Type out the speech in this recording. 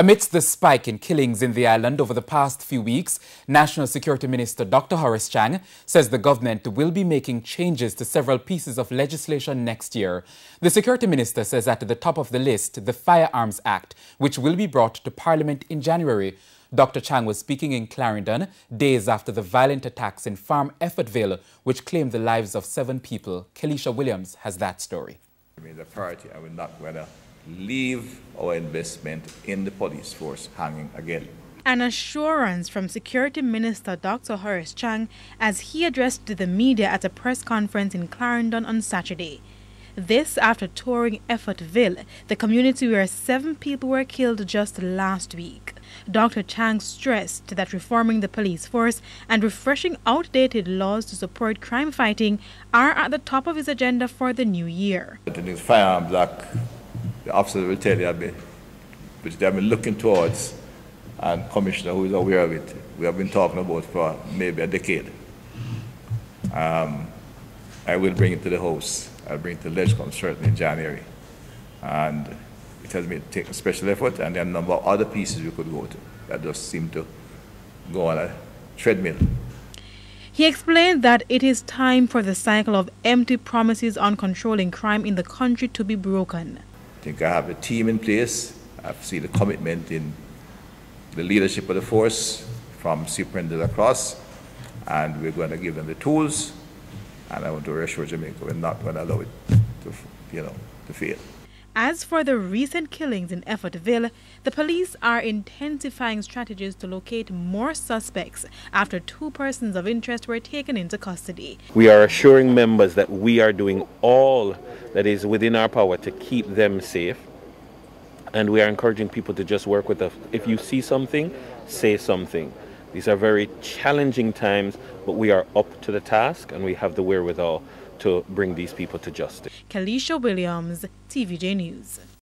Amidst the spike in killings in the island over the past few weeks, National Security Minister Dr. Horace Chang says the government will be making changes to several pieces of legislation next year. The Security Minister says at the top of the list, the Firearms Act, which will be brought to Parliament in January. Dr. Chang was speaking in Clarendon days after the violent attacks in Farm Effortville, which claimed the lives of 7 people. Kelisha Williams has that story. The priority, I will not going to leave our investment in the police force hanging again. An assurance from Security Minister Dr. Horace Chang as he addressed the media at a press conference in Clarendon on Saturday. This after touring Effortville, the community where 7 people were killed just last week. Dr. Chang stressed that reforming the police force and refreshing outdated laws to support crime fighting are at the top of his agenda for the new year. The Firearms Act, the officers will tell you which they have been looking towards, and Commissioner who is aware of it, we have been talking about for maybe a decade. I will bring it to the House. I'll bring it to the Legcom certainly in January. And it has been taking special effort, and there are a number of other pieces we could go to that just seem to go on a treadmill. He explained that it is time for the cycle of empty promises on controlling crime in the country to be broken. I think I have a team in place. I see the commitment in the leadership of the force from superintendent across, and we're going to give them the tools. And I want to reassure Jamaica we're not going to allow it to fail. As for the recent killings in Effortville, the police are intensifying strategies to locate more suspects after 2 persons of interest were taken into custody. We are assuring members that we are doing all that is within our power to keep them safe. And we are encouraging people to just work with us. If you see something, say something. These are very challenging times, but we are up to the task and we have the wherewithal to bring these people to justice. Kelisha Williams, TVJ News.